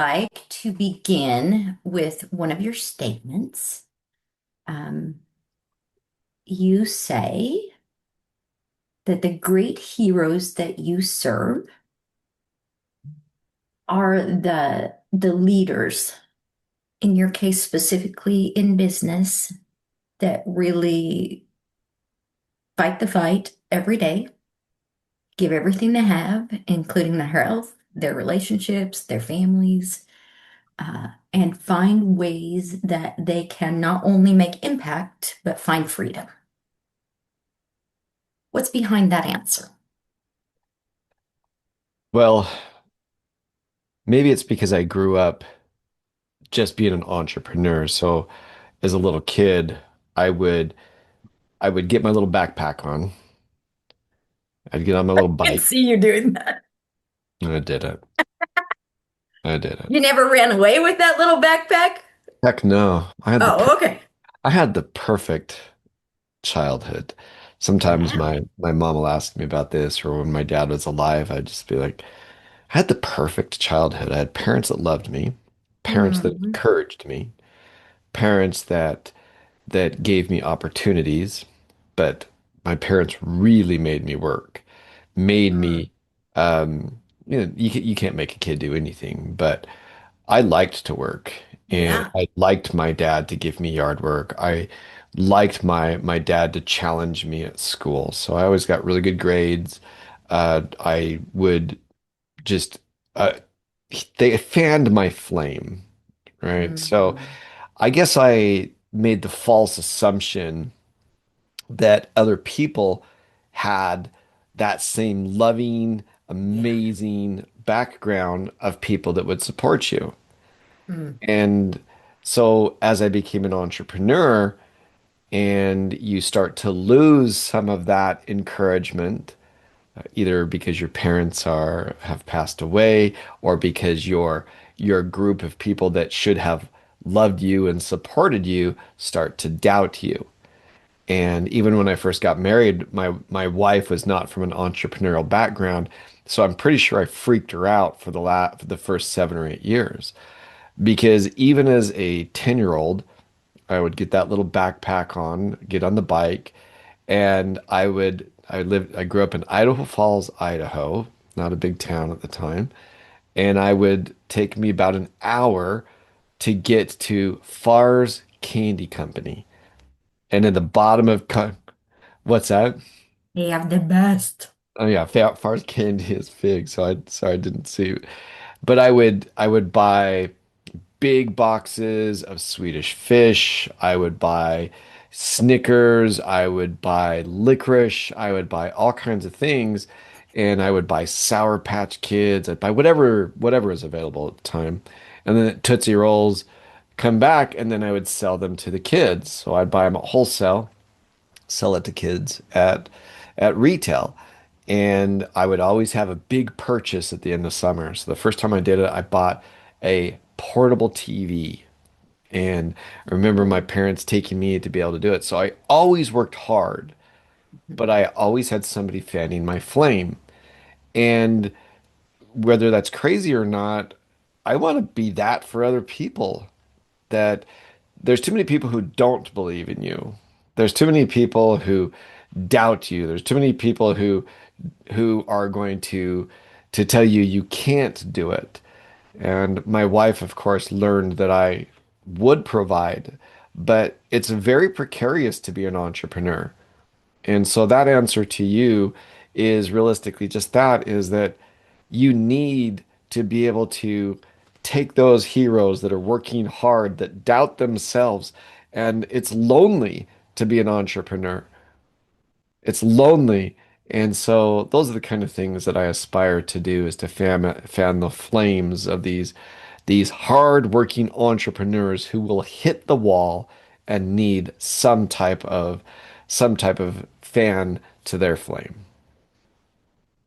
like to begin with one of your statements. Um, you say that the great heroes that you serve are the leaders, in your case specifically in business, that really fight the fight every day, give everything they have, including their health, their relationships, their families, and find ways that they can not only make impact, but find freedom. What's behind that answer? Well, maybe it's because I grew up just being an entrepreneur. So as a little kid, I would I would get my little backpack on. I'd get on my little I can bike. see you doing that. And I did it. I did it. You never ran away with that little backpack? Heck no. Oh, okay. I had the perfect childhood. Sometimes Wow. my mom will ask me about this, or when my dad was alive, I'd just be like, I had the perfect childhood. I had parents that loved me, parents that Hmm. encouraged me, parents that gave me opportunities, but my parents really made me work, made me, you can't make a kid do anything, but I liked to work and Yeah. I liked my dad to give me yard work. I liked my dad to challenge me at school. So I always got really good grades. I would just, uh, they fanned my flame, right? So Hmm. I guess I made the false assumption that other people had that same loving, Yeah. amazing background of people that would support you. Mm. And so as I became an entrepreneur and you start to lose some of that encouragement, either because your parents are have passed away or because your group of people that should have loved you and supported you start to doubt you. And even when I first got married, my wife was not from an entrepreneurial background, so I'm pretty sure I freaked her out for the first 7 or 8 years. Because even as a 10-year-old, I would get that little backpack on, get on the bike, and I grew up in Idaho Falls, Idaho, not a big town at the time, and I would take me about an hour to get to Farr's Candy Company. And in the bottom of what's that? They have the best. Oh yeah, Farr's Candy is big, so I didn't see. But I would buy big boxes of Swedish fish. I would buy Snickers. I would buy licorice. I would buy all kinds of things. And I would buy Sour Patch Kids. I'd buy whatever was available at the time. And then Tootsie Rolls come back, and then I would sell them to the kids. So I'd buy them at wholesale, sell it to kids at retail. And I would always have a big purchase at the end of summer. So the first time I did it, I bought a portable TV. And I remember my parents taking me to be able to do it. So I always worked hard, but I always had somebody fanning my flame. And whether that's crazy or not, I want to be that for other people. That there's too many people who don't believe in you. There's too many people who doubt you. There's too many people who are going to tell you you can't do it. And my wife, of course, learned that I would provide, but it's very precarious to be an entrepreneur. And so that answer to you is realistically just that is that you need to be able to take those heroes that are working hard, that doubt themselves. And it's lonely to be an entrepreneur. It's lonely. And so those are the kind of things that I aspire to do is to fan the flames of these hard-working entrepreneurs who will hit the wall and need some type of fan to their flame.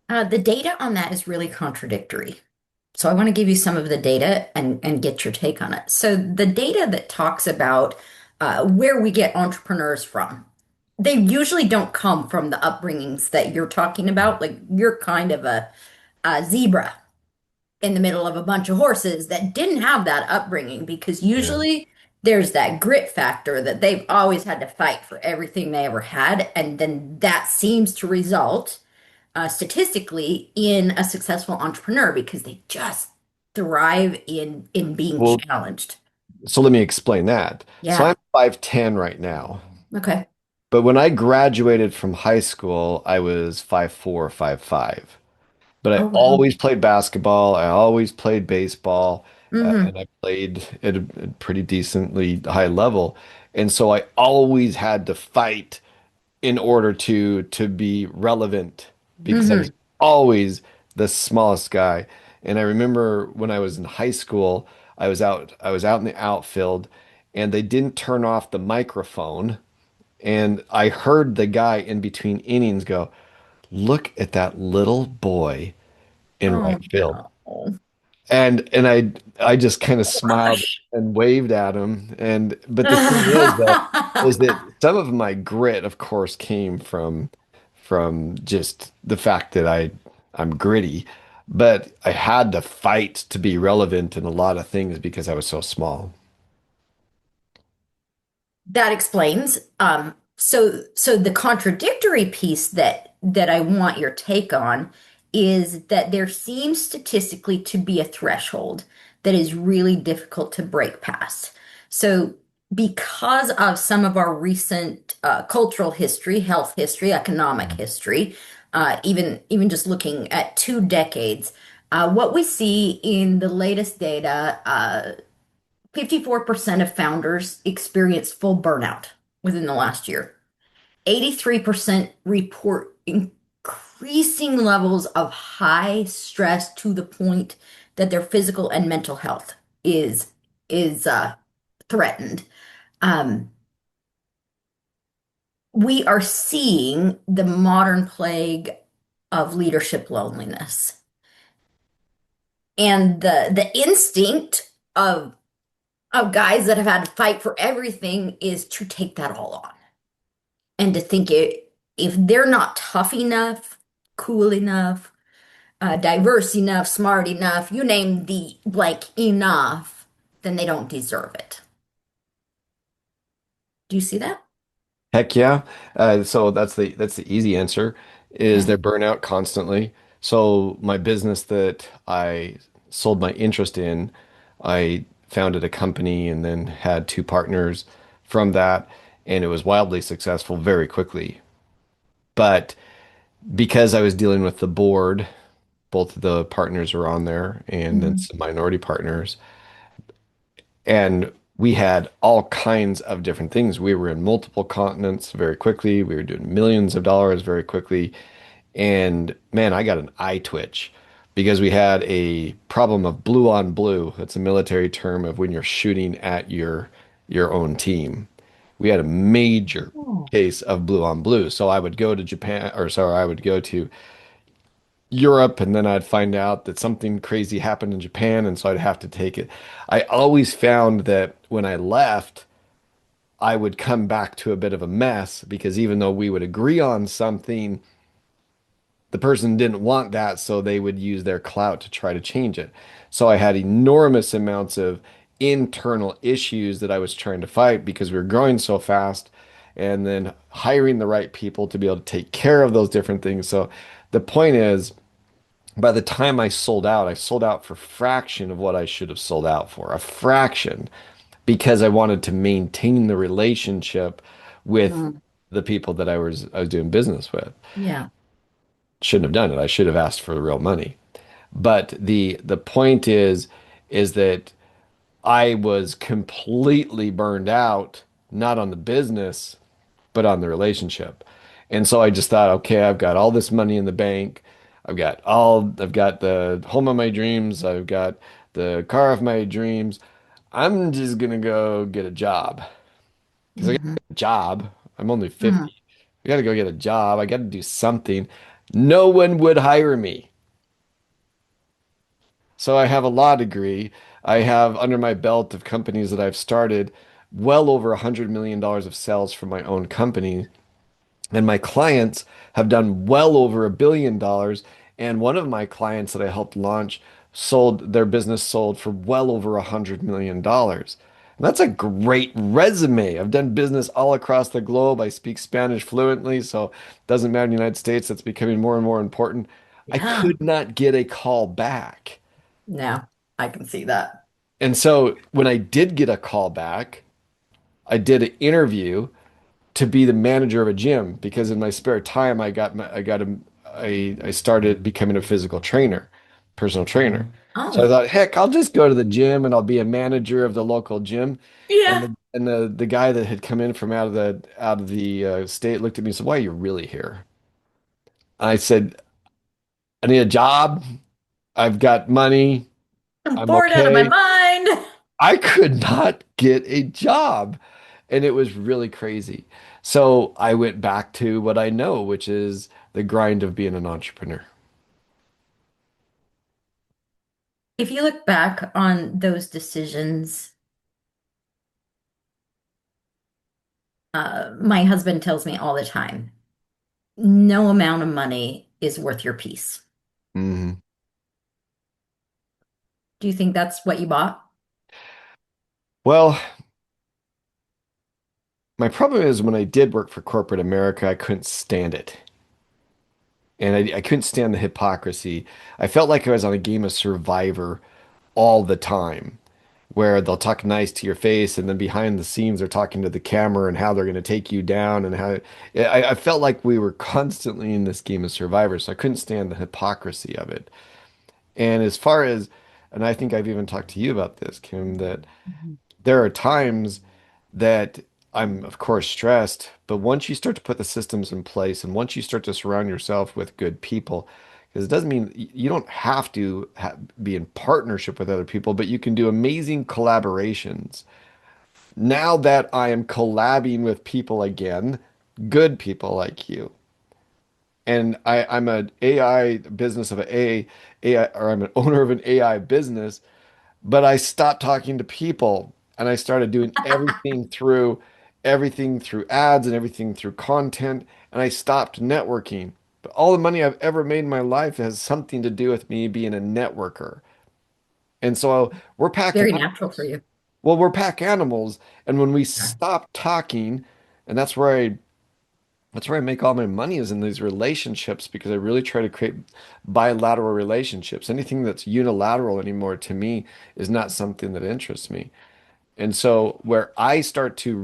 The data on that is really contradictory. So I want to give you some of the data and get your take on it. So the data that talks about where we get entrepreneurs from, they usually don't come from the upbringings that you're talking about. Like you're kind of a zebra. in the middle of a bunch of horses that didn't have that upbringing because Yeah. usually there's that grit factor that they've always had to fight for everything they ever had. And then that seems to result statistically in a successful entrepreneur because they just thrive in being Well, challenged. so let me explain that. So Yeah. I'm 5'10" right now. Okay. But when I graduated from high school, I was 5'4", 5'5". But I Oh, wow. always played basketball. I always played baseball, Mm-hmm. and I played at a pretty decently high level. And so I always had to fight in order to be relevant because I was Mm-hmm. always the smallest guy. And I remember when I was in high school, I was out in the outfield, and they didn't turn off the microphone. And I heard the guy in between innings go, "Look at that little boy in Oh, right field." no. And I just kind of smiled Gosh. and waved at him. And but the thing is that some of my grit, of course, came from just the fact that I'm gritty, but I had to fight to be relevant in a lot of things because I was so small. That explains. So the contradictory piece that I want your take on is that there seems statistically to be a threshold that is really difficult to break past. So because of some of our recent cultural history, health history, economic history, even just looking at 2 decades, what we see in the latest data, 54% of founders experienced full burnout within the last year. 83% report increasing levels of high stress to the point that their physical and mental health is threatened. Um, we are seeing the modern plague of leadership loneliness. And the instinct of guys that have had to fight for everything is to take that all on and to think if they're not tough enough, cool enough, diverse enough, smart enough, you name the blank enough, then they don't deserve it. Do you see that? Heck yeah. So that's the easy answer is Okay. they're burnout constantly. So my business that I sold my interest in, I founded a company and then had two partners from that, and it was wildly successful very quickly. But because I was dealing with the board, both of the partners were on there and then Mhm. some minority partners, and we had all kinds of different things. We were in multiple continents very quickly. We were doing millions of dollars very quickly. And man, I got an eye twitch because we had a problem of blue on blue. That's a military term of when you're shooting at your own team. We had a major Oh. case of blue on blue. So I would go to Japan, or sorry, I would go to Europe, and then I'd find out that something crazy happened in Japan, and so I'd have to take it. I always found that when I left, I would come back to a bit of a mess because even though we would agree on something, the person didn't want that, so they would use their clout to try to change it. So I had enormous amounts of internal issues that I was trying to fight because we were growing so fast and then hiring the right people to be able to take care of those different things. So the point is, by the time I sold out for a fraction of what I should have sold out for, a fraction, because I wanted to maintain the relationship with Mm. the people that I was doing business with. Yeah. Shouldn't have done it. I should have asked for the real money. But the point is that I was completely burned out, not on the business, but on the relationship. And so I just thought, okay, I've got all this money in the bank. I've got the home of my dreams. I've got the car of my dreams. I'm just gonna go get a job because I got Hmm. a job. I'm only Hmm. 50. I got to go get a job. I got to do something. No one would hire me. So I have a law degree. I have under my belt of companies that I've started well over $100 million of sales for my own company. And my clients have done well over $1 billion. And one of my clients that I helped launch sold their business sold for well over $100 million. And that's a great resume. I've done business all across the globe. I speak Spanish fluently, so it doesn't matter in the United States, that's becoming more and more important. I Yeah. could not get a call back. No, I can see that. And so when I did get a call back, I did an interview to be the manager of a gym because in my spare time I started becoming a physical trainer, personal trainer. So I Oh, thought, heck, I'll just go to the gym and I'll be a manager of the local gym. And yeah. the guy that had come in from out of the state looked at me and said, "Why are you really here?" I said, "I need a job. I've got money. I'm I'm bored out of my okay." mind. I could not get a job. And it was really crazy. So I went back to what I know, which is the grind of being an entrepreneur. If you look back on those decisions, my husband tells me all the time, no amount of money is worth your peace. Mhm. Do you think that's what you bought? Well, my problem is when I did work for corporate America, I couldn't stand it. And I couldn't stand the hypocrisy. I felt like I was on a game of Survivor all the time, where they'll talk nice to your face, and then behind the scenes they're talking to the camera and how they're going to take you down and how I felt like we were constantly in this game of Survivor, so I couldn't stand the hypocrisy of it. And as far as, and I think I've even talked to you about this, Kim, that Mhm. there are times that I'm, of course, stressed, but once you start to put the systems in place and once you start to surround yourself with good people, because it doesn't mean you don't have to be in partnership with other people, but you can do amazing collaborations. Now that I am collabing with people again, good people like you, and I'm an AI business of an AI, or I'm an owner of an AI business, but I stopped talking to people and I started doing everything through ads and everything through content, and I stopped networking. But all the money I've ever made in my life has something to do with me being a networker. And so we're pack Very natural for animals. you. Well, we're pack animals, and when we Yeah. stop talking, and that's where I make all my money is in these relationships because I really try to create bilateral relationships. Anything that's unilateral anymore to me is not something that interests me. And so where I start to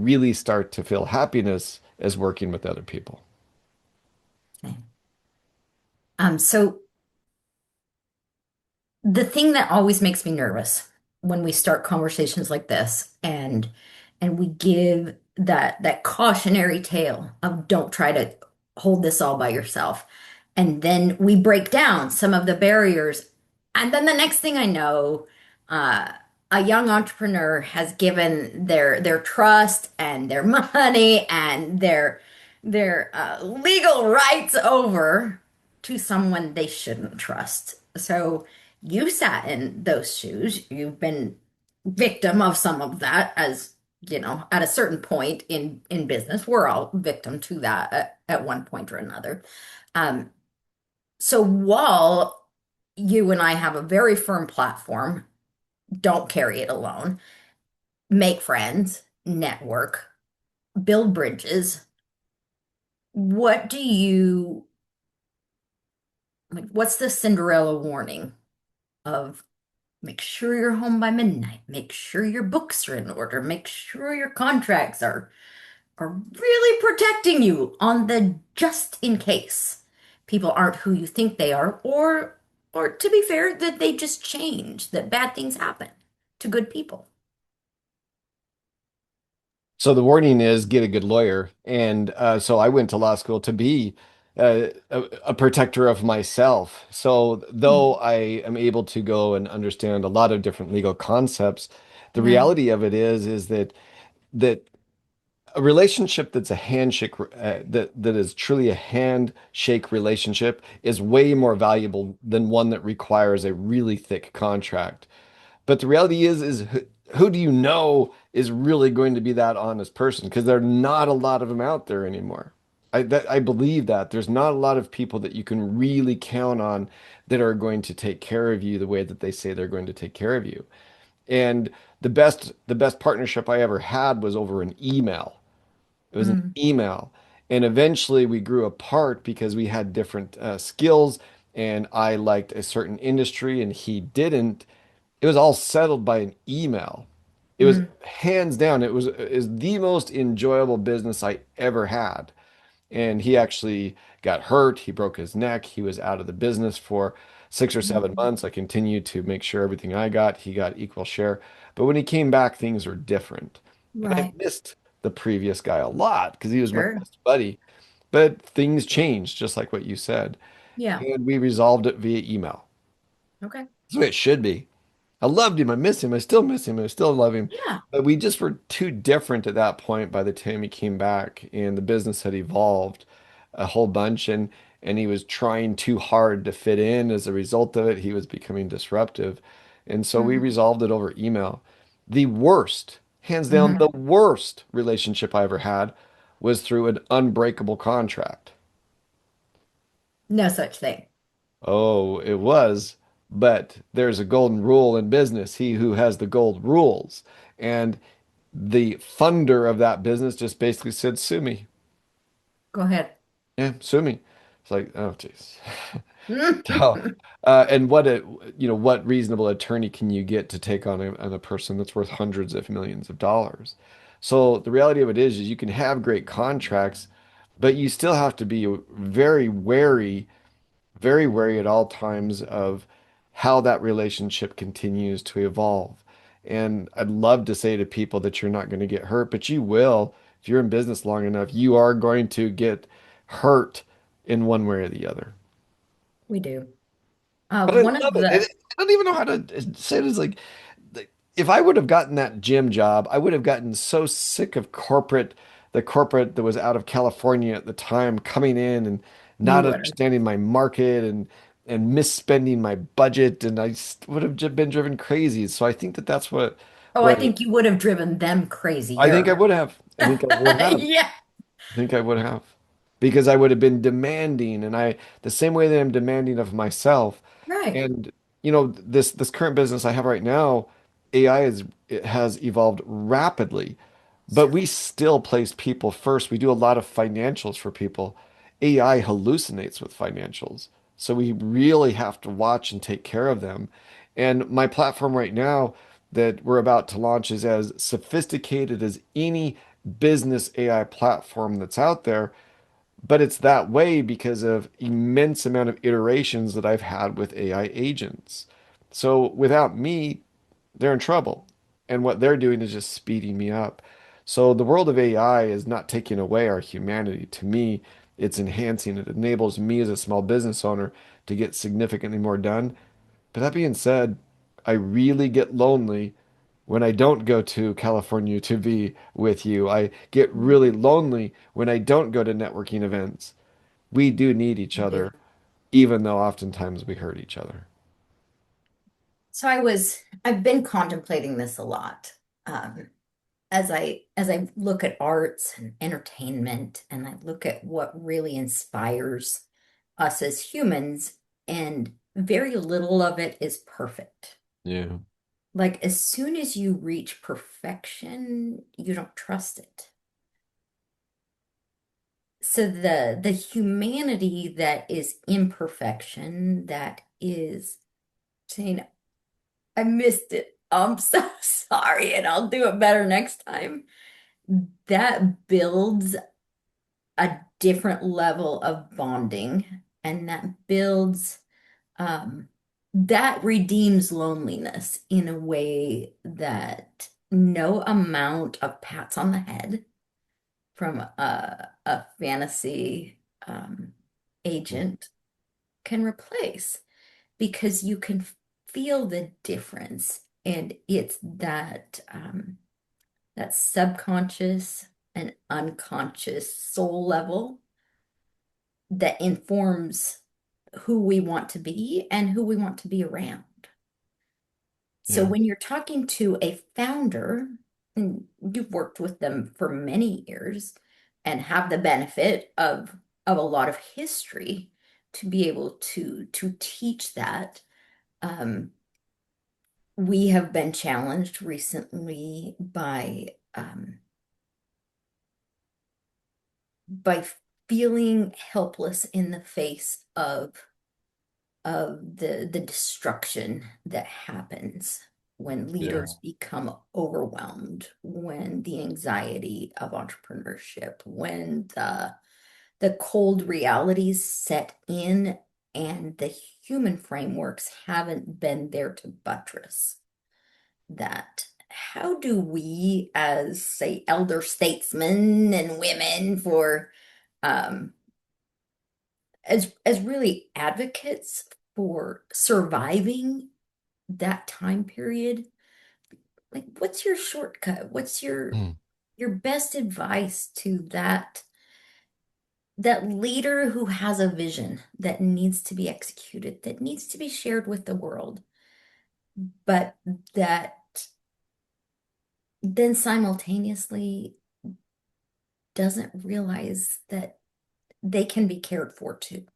feel happiness is working with other people. Okay. So the thing that always makes me nervous when we start conversations like this and we give that cautionary tale of don't try to hold this all by yourself. And then we break down some of the barriers. And then the next thing I know, uh, a young entrepreneur has given their trust and their money and their legal rights over to someone they shouldn't trust. So you sat in those shoes. You've been victim of some of that as, at a certain point in business. We're all victim to that at one point or another. Um, so while you and I have a very firm platform, don't carry it alone. Make friends, network, build bridges. What do you like? What's the Cinderella warning of make sure you're home by midnight. Make sure your books are in order. Make sure your contracts are really protecting you on the just in case people aren't who you think they are, or to be fair, that they just change, that bad things happen to good people. So the warning is get a good lawyer. And so I went to law school to be a protector of myself. So though Mm. I am able to go and understand a lot of different legal concepts, the Yeah. reality of it is that a relationship that's a handshake that is truly a handshake relationship is way more valuable than one that requires a really thick contract. But the reality is who do you know is really going to be that honest person? Because there are not a lot of them out there anymore. I believe that there's not a lot of people that you can really count on that are going to take care of you the way that they say they're going to take care of you. And the best partnership I ever had was over an email. It was an Mm, email. And eventually we grew apart because we had different skills and I liked a certain industry and he didn't. It was all settled by an email. It was mm, hands down, it was is the most enjoyable business I ever had. And he actually got hurt. He broke his neck. He was out of the business for 6 or 7 months. I continued to make sure everything I got, he got equal share. But when he came back, things were different. And I right. missed the previous guy a lot because he was my Sure. best buddy. But things changed, just like what you said. Yeah. And we resolved it via email. Okay. That's the way it should be. I loved him. I miss him. I still miss him. I still love him. Yeah. But we just were too different at that point by the time he came back, and the business had evolved a whole bunch, and he was trying too hard to fit in. As a result of it, he was becoming disruptive. And so we Hmm. resolved it over email. The worst, hands down, the Hmm. worst relationship I ever had was through an unbreakable contract. No such thing. Oh, it was. But there's a golden rule in business. He who has the gold rules. And the funder of that business just basically said, sue me. Go ahead. Yeah, sue me. It's like, oh, jeez. So, Hmm. and what reasonable attorney can you get to take on a person that's worth hundreds of millions of dollars? So the reality of it is you can have great contracts, but you still have to be very wary at all times of how that relationship continues to evolve. And I'd love to say to people that you're not going to get hurt, but you will. If you're in business long enough, you are going to get hurt in one way or the other. We do. But I One love of it. the, I don't even know how to say it. It's like, if I would have gotten that gym job, I would have gotten so sick of the corporate that was out of California at the time coming in and you not would have. understanding my market and misspending my budget, and I just would have been driven crazy. So I think that that's Oh, I what think you would have driven them I think I crazier. would have. I think I would have. Yeah. I think I would have. Because I would have been demanding, and the same way that I'm demanding of myself. Right. And this current business I have right now, AI it has evolved rapidly, but we still place people first. We do a lot of financials for people. AI hallucinates with financials. So we really have to watch and take care of them. And my platform right now that we're about to launch is as sophisticated as any business AI platform that's out there, but it's that way because of immense amount of iterations that I've had with AI agents. So without me, they're in trouble. And what they're doing is just speeding me up. So the world of AI is not taking away our humanity. To me, it's enhancing. It enables me as a small business owner to get significantly more done. But that being said, I really get lonely when I don't go to California to be with you. I get really lonely when I don't go to networking events. We do need each We do. other, even though oftentimes we hurt each other. So I've been contemplating this a lot. Um, as I look at arts and entertainment and I look at what really inspires us as humans, and very little of it is perfect. Yeah. Like as soon as you reach perfection, you don't trust it. So the humanity that is imperfection, that is saying, I missed it. I'm so sorry, and I'll do it better next time. That builds a different level of bonding, and um that redeems loneliness in a way that no amount of pats on the head from a fantasy agent can replace, because you can feel the difference, and it's that subconscious and unconscious soul level that informs who we want to be and who we want to be around. So Yeah. when you're talking to a founder, and you've worked with them for many years, and have the benefit of a lot of history to be able to teach that. Um, we have been challenged recently by feeling helpless in the face of the destruction that happens when Yeah. leaders become overwhelmed, when the anxiety of entrepreneurship, when the cold realities set in and the human frameworks haven't been there to buttress that. How do we, as say, elder statesmen and women for as really advocates for surviving that time period, like what's your shortcut? What's Mm. your best advice to that leader who has a vision that needs to be executed, that needs to be shared with the world, but that then simultaneously doesn't realize that they can be cared for too.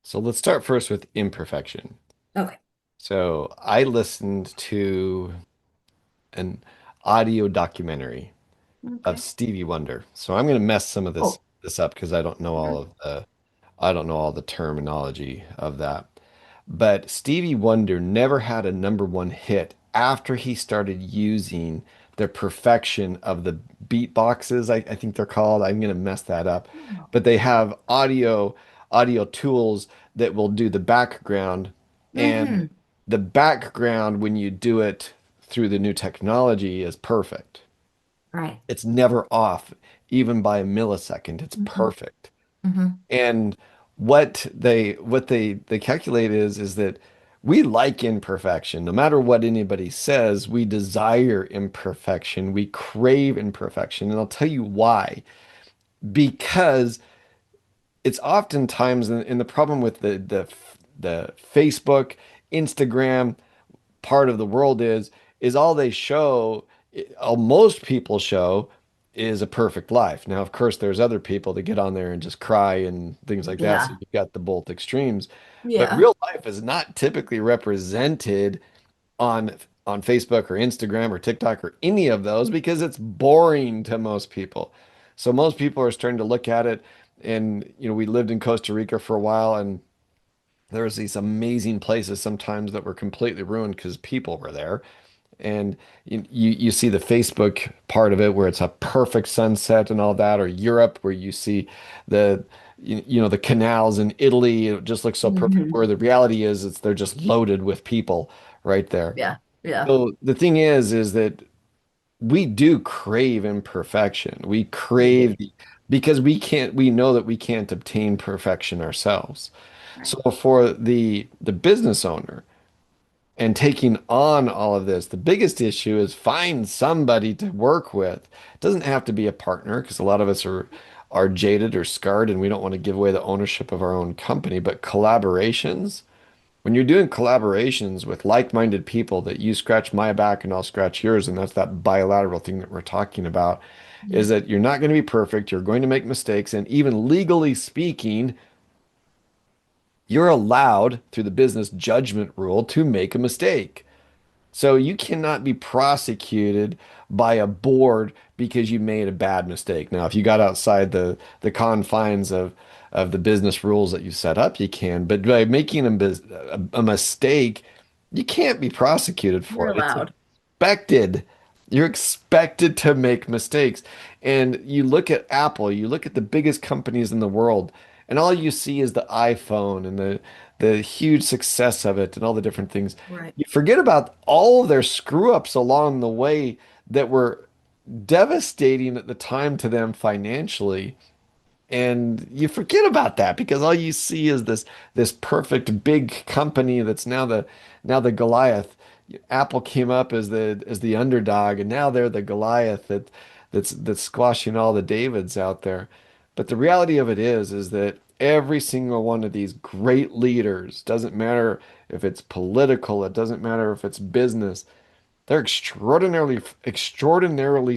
So let's start first with imperfection. Okay. So I listened to an audio documentary of Okay. Stevie Wonder. So I'm going to mess some of Oh. this up because Mhm. I don't know all the terminology of that. But Stevie Wonder never had a number one hit after he started using the perfection of the beatboxes, I think they're called. I'm going to mess that up. But they have audio tools that will do the background, and Mm-hmm. the background when you do it through the new technology is perfect. Right. It's never off, even by a millisecond. It's Mm-hmm. perfect. Mm-hmm. And what they calculate is that we like imperfection. No matter what anybody says, we desire imperfection. We crave imperfection. And I'll tell you why. Because it's oftentimes, and the problem with the Facebook, Instagram part of the world is all they show, all most people show is a perfect life. Now, of course, there's other people that get on there and just cry and things like that. So Yeah. you've got the both extremes. But Yeah. real life is not typically represented on on Facebook or Instagram or TikTok or any of those because it's boring to most people. So most people are starting to look at it, and we lived in Costa Rica for a while, and there was these amazing places sometimes that were completely ruined because people were there. And you see the Facebook part of it where it's a perfect sunset and all that, or Europe where you see the the canals in Italy. It just looks so perfect. Hmm. Where the reality is, it's they're just loaded with people right there. Yeah. Yeah. So the thing is that we do crave imperfection. We We do. crave because we know that we can't obtain perfection ourselves. Right. So for the business owner and taking on all of this, the biggest issue is find somebody to work with. It doesn't have to be a partner because a lot of us are jaded or scarred and we don't want to give away the ownership of our own company, but collaborations, when you're doing collaborations with like-minded people that you scratch my back and I'll scratch yours, and that's that bilateral thing that we're talking about, Yeah. is that you're not going to be perfect, you're going to make mistakes, and even legally speaking, you're allowed through the business judgment rule to make a mistake. So you cannot be prosecuted by a board because you made a bad mistake. Now, if you got outside the confines of the business rules that you set up, you can. But by making a mistake, you can't be prosecuted You're for it. It's allowed. expected. You're expected to make mistakes. And you look at Apple, you look at the biggest companies in the world, and all you see is the iPhone and the huge success of it and all the different things. Right. You forget about all of their screw ups along the way that were devastating at the time to them financially. And you forget about that because all you see is this perfect big company that's now the Goliath. Apple came up as the underdog, and now they're the Goliath that's squashing all the Davids out there. But the reality of it is that every single one of these great leaders, doesn't matter if it's political, it doesn't matter if it's business, they're extraordinarily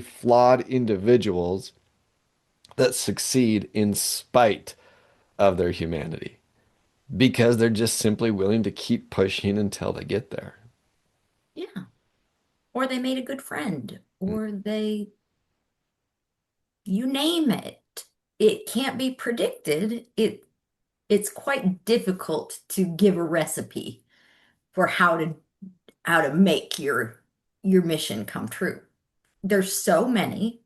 flawed individuals that succeed in spite of their humanity because they're just simply willing to keep pushing until they get there. Yeah. Or they made a good friend, or they, you name it. It can't be predicted. It's quite difficult to give a recipe for how to make your mission come true. There's so many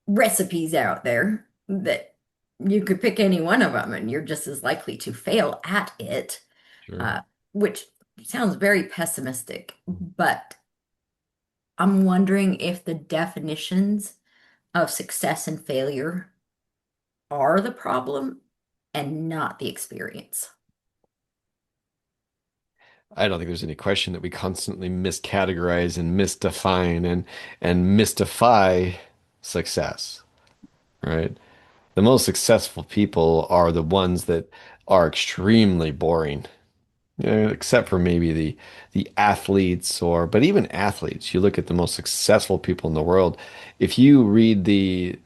recipes out there that you could pick any one of them and you're just as likely to fail at it, Sure. uh, which sounds very pessimistic, but I'm wondering if the definitions of success and failure are the problem and not the experience. I don't think there's any question that we constantly miscategorize and misdefine and mystify success, right? The most successful people are the ones that are extremely boring. Except for maybe the athletes but even athletes, you look at the most successful people in the world. If you read the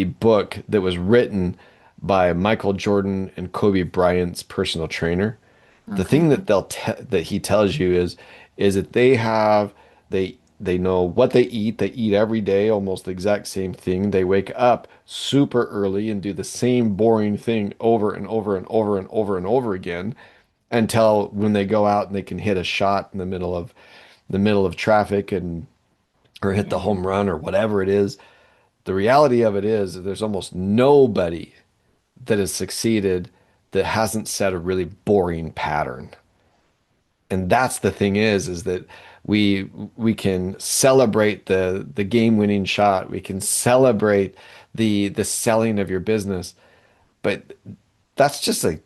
book that was written by Michael Jordan and Kobe Bryant's personal trainer, the Okay. thing that that he tells you is that they know what they eat. They eat every day, almost the exact same thing. They wake up super early and do the same boring thing over and over and over and over and over again until when they go out and they can hit a shot in the middle of traffic and or hit the Yeah. home run or whatever it is. The reality of it is that there's almost nobody that has succeeded that hasn't set a really boring pattern. And that's the thing is that we can celebrate the game-winning shot. We can celebrate the selling of your business, but that's just a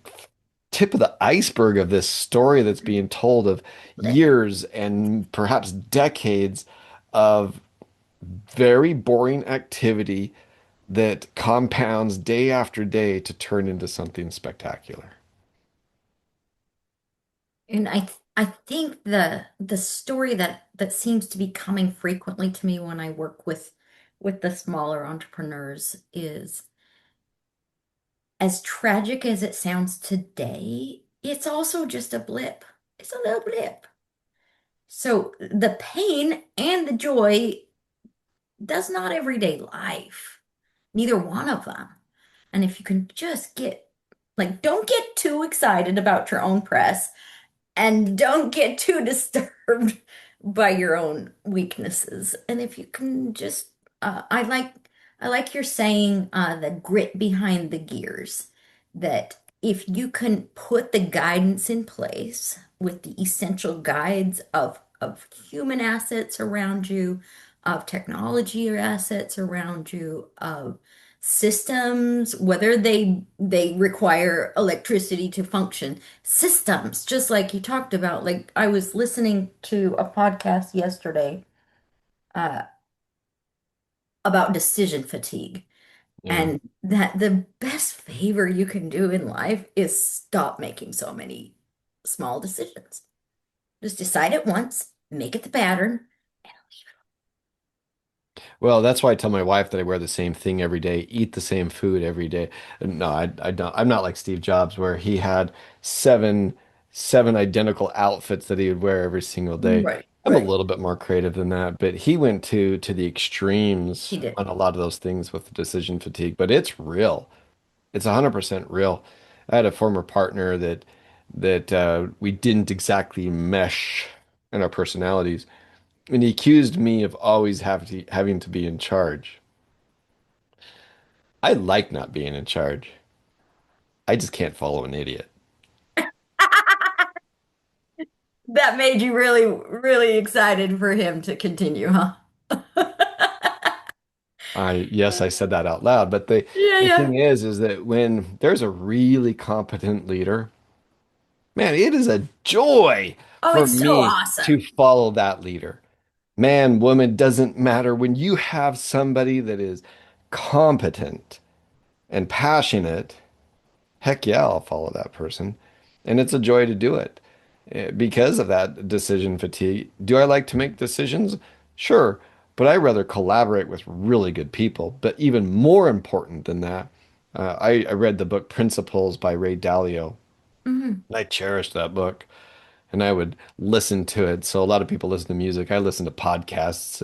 tip of the iceberg of this story that's being told of Right. years and perhaps decades of very boring activity that compounds day after day to turn into something spectacular. And I think the story that seems to be coming frequently to me when I work with the smaller entrepreneurs is, as tragic as it sounds today, it's also just a blip. It's a little blip. So the pain and the joy does not everyday life, neither one of them. And if you can just don't get too excited about your own press and don't get too disturbed by your own weaknesses. And if you can just, I like your saying, the grit behind the gears. That if you can put the guidance in place with the essential guides of human assets around you, of technology or assets around you, of systems, whether they require electricity to function, systems, just like you talked about. Like I was listening to a podcast yesterday uh, about decision fatigue, Yeah. and that the best favor you can do in life is stop making so many small decisions. Just decide it once, make it the pattern. Well, that's why I tell my wife that I wear the same thing every day, eat the same food every day. No, I don't. I'm not like Steve Jobs, where he had seven, seven identical outfits that he would wear every single day. Right, I'm a right. little bit more creative than that, but he went to the He extremes did. on a lot of those things with the decision fatigue. But it's real. It's 100% real. I had a former partner that we didn't exactly mesh in our personalities. And he accused me of always having to be in charge. I like not being in charge. I just can't follow an idiot. That made you really, really excited for him to continue, huh? Yes, I said that out loud, but Yeah, the yeah. thing is that when there's a really competent leader, man, it is a joy Oh, for it's so me to awesome. follow that leader. Man, woman, doesn't matter. When you have somebody that is competent and passionate, heck yeah, I'll follow that person. And it's a joy to do it because of that decision fatigue. Do I like to make decisions? Sure. but I rather collaborate with really good people. But even more important than that, I read the book Principles by Ray Dalio, Mhm. and I cherished that book. And I would listen to it. So a lot of people listen to music. I listen to podcasts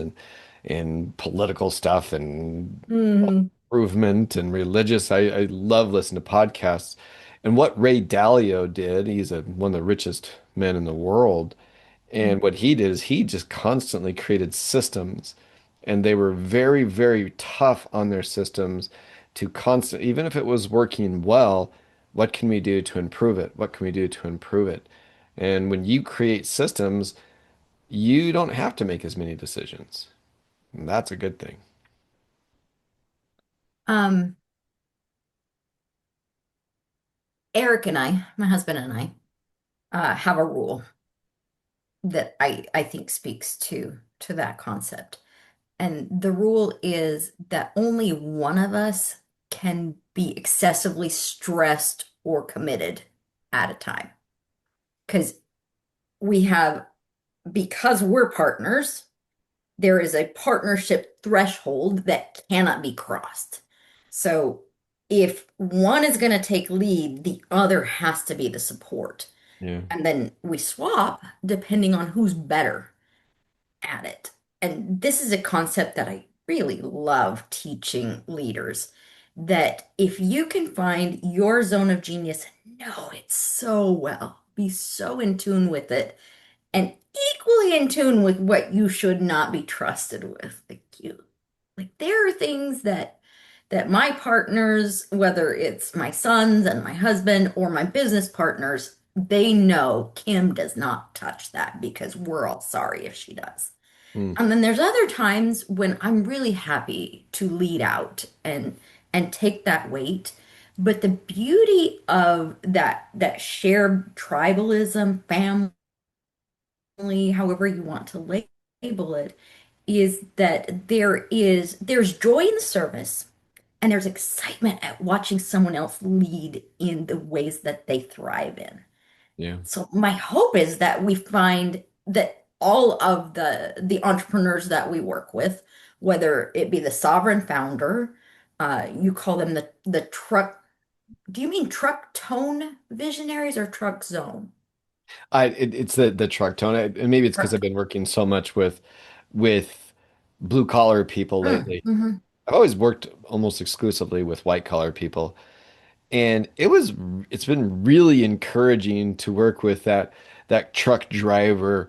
and political stuff and Mhm. improvement and religious. I love listening to podcasts. And what Ray Dalio did, he's one of the richest men in the world. And what he did is he just constantly created systems. And they were very, very tough on their systems to constant, even if it was working well, what can we do to improve it? What can we do to improve it? And when you create systems, you don't have to make as many decisions. And that's a good thing. Um, Eric and I, my husband and I, have a rule that I think speaks to that concept. And the rule is that only one of us can be excessively stressed or committed at a time. Because we have, because we're partners, there is a partnership threshold that cannot be crossed. So if one is going to take lead, the other has to be the support. Yeah. And then we swap depending on who's better at it. And this is a concept that I really love teaching leaders that if you can find your zone of genius, know it so well, be so in tune with it, and equally in tune with what you should not be trusted with. Like there are things that my partners, whether it's my sons and my husband or my business partners, they know Kim does not touch that because we're all sorry if she does. Mm. And then there's other times when I'm really happy to lead out and take that weight. But the beauty of that shared tribalism, family, however you want to label it, is that there's joy in the service and there's excitement at watching someone else lead in the ways that they thrive in. Yeah. So my hope is that we find that all of the entrepreneurs that we work with, whether it be the sovereign founder, you call them the truck. Do you mean truck tone visionaries or truck zone? It's the truck tone, and maybe it's because I've Truck. been working so much with blue collar people lately. Mhm. I've always worked almost exclusively with white collar people, and it's been really encouraging to work with that truck driver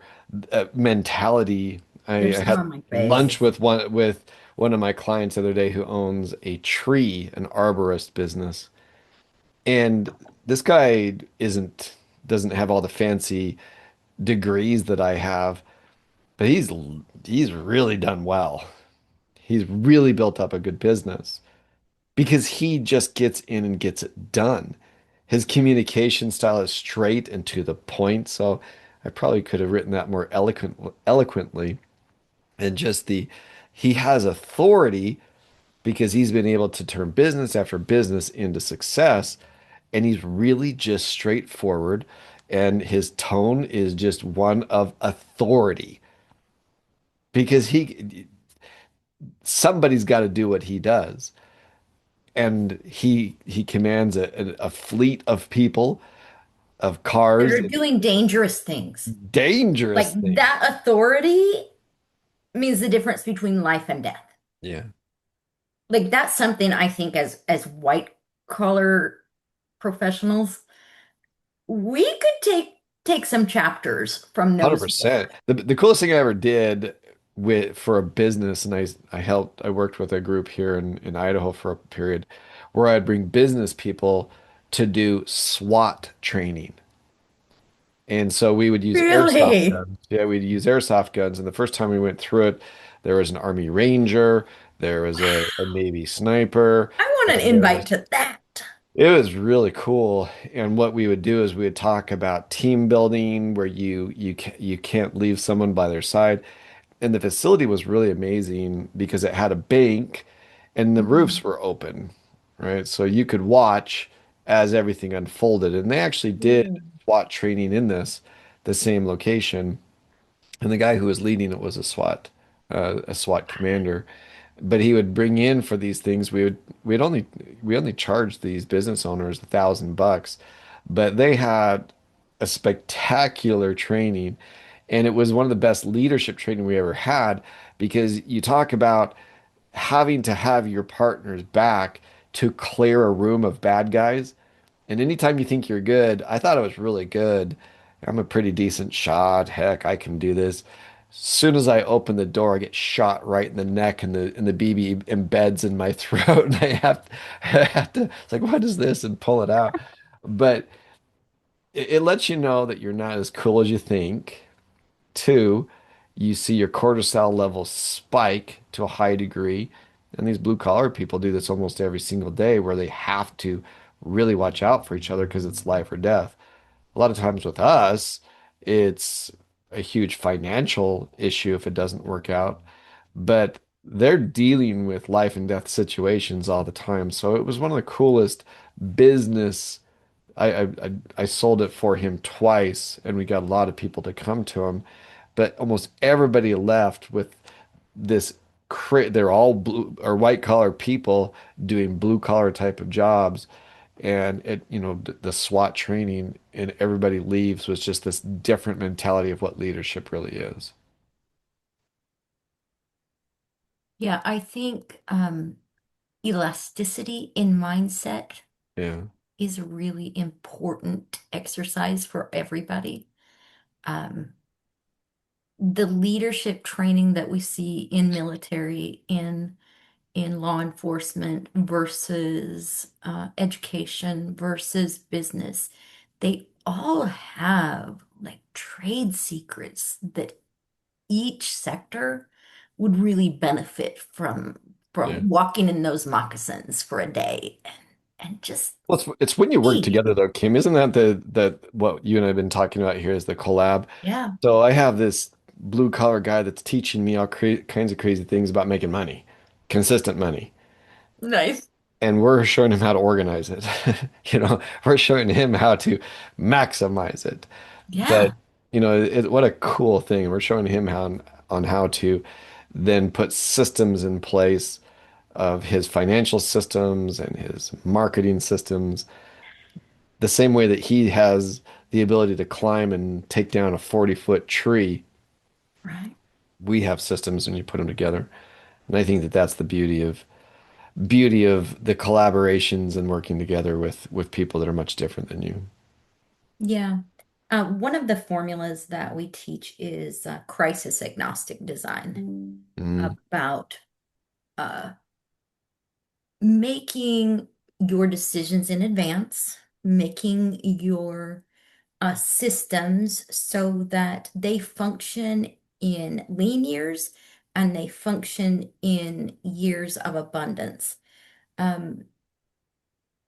mentality. There's I some had on my lunch face. with one of my clients the other day who owns an arborist business. And this guy doesn't have all the fancy degrees that I have, but he's really done well. He's really built up a good business because he just gets in and gets it done. His communication style is straight and to the point, so I probably could have written that more eloquently. And just the he has authority because he's been able to turn business after business into success, and he's really just straightforward, and his tone is just one of authority because he somebody's got to do what he does, and he commands a fleet of people, of That cars, are doing dangerous things. Like dangerous things. that authority means the difference between life and death. Yeah, Like that's something I think as white collar professionals, we could take some chapters from those 100%. books. The coolest thing I ever did with for a business, and I worked with a group here in Idaho for a period where I'd bring business people to do SWAT training. And so we would use airsoft Really? guns. Yeah, we'd use airsoft guns. And the first time we went through it, there was an Army Ranger, there was a Navy sniper, I want an and there invite was to that. it was really cool. And what we would do is we would talk about team building where you can't leave someone by their side. And the facility was really amazing because it had a bank and the roofs Mhm. were open, right? So you could watch as everything unfolded. And they actually did Ooh. SWAT training in the same location. And the guy who was leading it was a SWAT. a SWAT commander, but he would bring in for these things. We'd only we only charged these business owners $1,000, but they had a spectacular training, and it was one of the best leadership training we ever had because you talk about having to have your partner's back to clear a room of bad guys. And anytime you think you're good, I thought it was really good. I'm a pretty decent shot. Heck, I can do this. Soon as I open the door, I get shot right in the neck, and the BB embeds in my throat, and I have to. It's like, what is this? And pull it out. But it lets you know that you're not as cool as you think. Two, you see your cortisol levels spike to a high degree. And these blue collar people do this almost every single day where they have to really watch out for each other because it's life or death. A lot of times with us, it's a huge financial issue if it doesn't work out, but they're dealing with life and death situations all the time. So it was one of the coolest business. I sold it for him twice, and we got a lot of people to come to him, but almost everybody left with this they're all blue or white collar people doing blue collar type of jobs. And the SWAT training and everybody leaves was just this different mentality of what leadership really is. Yeah, I think elasticity in mindset Yeah. is a really important exercise for everybody. Um, the leadership training that we see in military, in law enforcement versus education versus business, they all have like trade secrets that each sector would really benefit Yeah. from walking in those moccasins for a day and just Well, it's when you work see. together though, Kim. Isn't that the what you and I have been talking about here is the collab? Yeah. So I have this blue collar guy that's teaching me all kinds of crazy things about making money, consistent money. Nice. And we're showing him how to organize it. We're showing him how to maximize it. But, Yeah. what a cool thing. We're showing him how to then put systems in place of his financial systems and his marketing systems, the same way that he has the ability to climb and take down a 40-foot tree. Right. We have systems when you put them together. And I think that that's the beauty of the collaborations and working together with people that are much different than you. Yeah. One of the formulas that we teach is crisis agnostic design, Mm, about uh, making your decisions in advance, making your systems so that they function in lean years and they function in years of abundance. Um,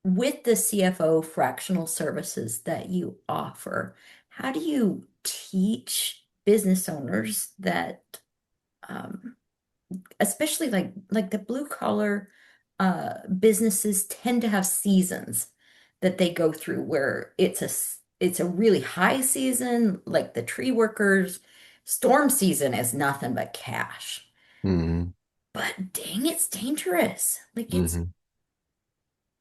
with the CFO fractional services that you offer, how do you teach business owners that, um, especially like the blue collar businesses tend to have seasons that they go through where it's a really high season, like the tree workers. Storm season is nothing but cash. mm, But dang, it's dangerous. Like it's mm.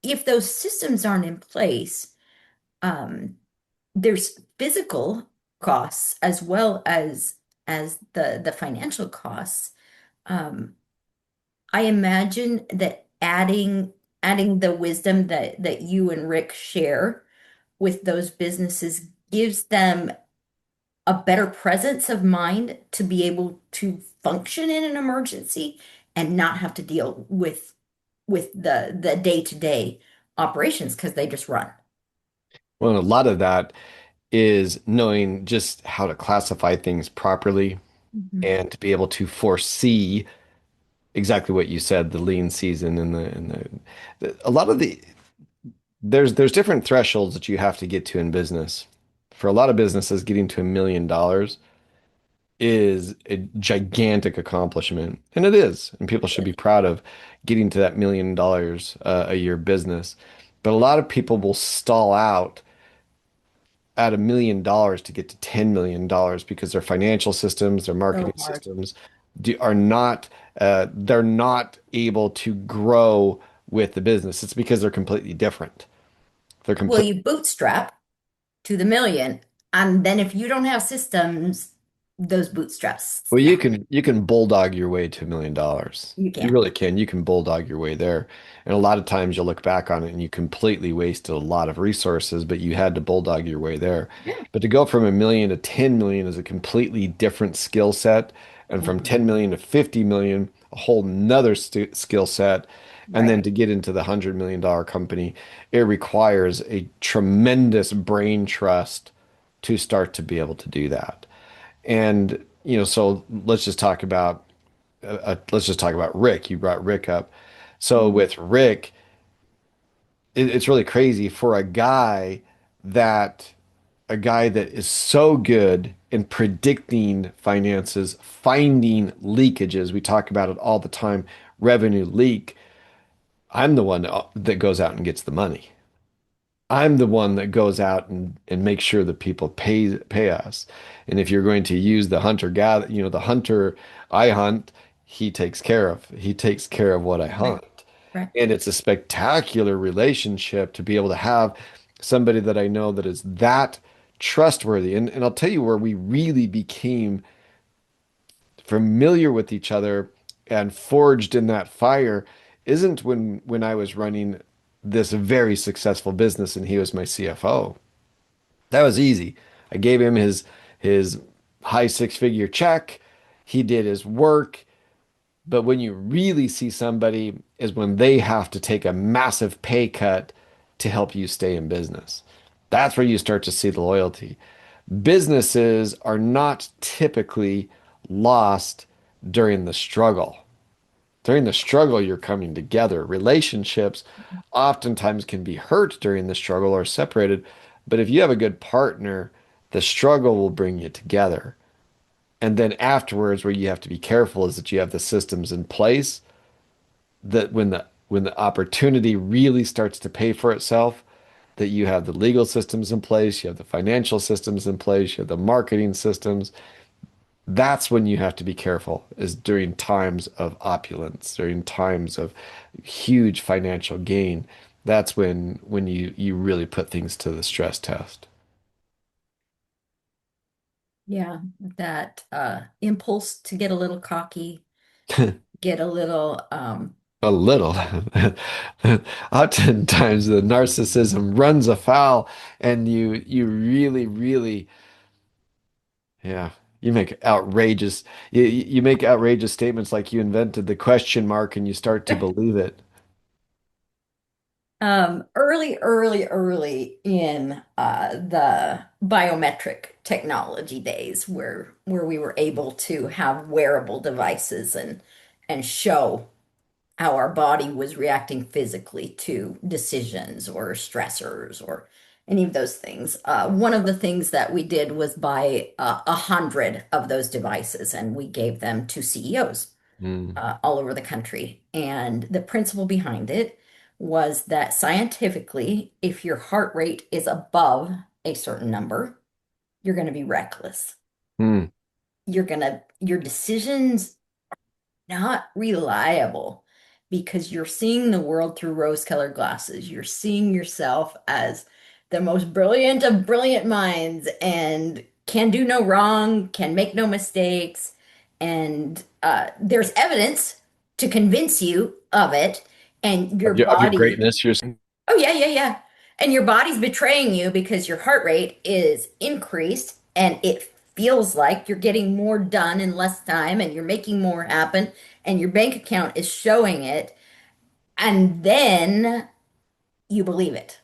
if those systems aren't in place, um, there's physical costs as well as the financial costs. Um, I imagine that adding the wisdom that you and Rick share with those businesses gives them a better presence of mind to be able to function in an emergency and not have to deal with the day-to-day operations because they just run. Well, a lot of that is knowing just how to classify things properly Mhm. and to be able to foresee exactly what you said, the lean season a lot of there's different thresholds that you have to get to in business. For a lot of businesses, getting to $1 million is a gigantic accomplishment, and it is, and people should be proud of getting to that $1 million a year business. But a lot of people will stall out at $1 million to get to $10 million because their financial systems, their So marketing hard. systems, are not they're not able to grow with the business. It's because they're completely different. They're Well, complete. you bootstrap to the million, and then if you don't have systems, those bootstraps Well, snap. you can bulldog your way to $1 million. You You can. really can. You can bulldog your way there. And a lot of times you'll look back on it and you completely wasted a lot of resources, but you had to bulldog your way there. Yeah. But to go from 1 million to 10 million is a completely different skill set. And from Mhm. 10 million to 50 million, a whole nother skill set. And Right. then to get into the $100 million company, it requires a tremendous brain trust to start to be able to do that. And so let's just talk about Rick. You brought Rick up. So Mhm. with Rick, it's really crazy for that a guy that is so good in predicting finances, finding leakages. We talk about it all the time, revenue leak. I'm the one that goes out and gets the money. I'm the one that goes out and makes sure that people pay us. And if you're going to use the hunter gather, the hunter I hunt, he takes care of what I Right. hunt. Right. And it's a spectacular relationship to be able to have somebody that I know that is that trustworthy. And I'll tell you where we really became familiar with each other and forged in that fire isn't when I was running this very successful business and he was my CFO. That was easy. I gave him his high six-figure check. He did his work. But when you really see somebody is when they have to take a massive pay cut to help you stay in business. That's where you start to see the loyalty. Businesses are not typically lost during the struggle. During the struggle, you're coming together. Relationships oftentimes can be hurt during the struggle or separated, but if you have a good partner, the struggle will bring you together. And then afterwards, where you have to be careful is that you have the systems in place that when the opportunity really starts to pay for itself, that you have the legal systems in place, you have the financial systems in place, you have the marketing systems. That's when you have to be careful, is during times of opulence, during times of huge financial gain. That's when you really put things to the stress test. Yeah, that impulse to get a little cocky, get a little A little. Oftentimes the narcissism runs afoul and you really, really, yeah, you make outrageous statements like you invented the question mark and you start to believe it. early in the biometric technology days where we were able to have wearable devices and show how our body was reacting physically to decisions or stressors or any of those things. One of the things that we did was buy 100 of those devices and we gave them to CEOs Mm, all over the country. And the principle behind it was that scientifically, if your heart rate is above a certain number, you're going to be reckless. mm. Your decisions not reliable because you're seeing the world through rose-colored glasses. You're seeing yourself as the most brilliant of brilliant minds and can do no wrong, can make no mistakes. And there's evidence to convince you of it. And your Of your body greatness, you're saying? Oh, yeah, yeah, yeah. And your body's betraying you because your heart rate is increased and it feels like you're getting more done in less time and you're making more happen and your bank account is showing it. And then you believe it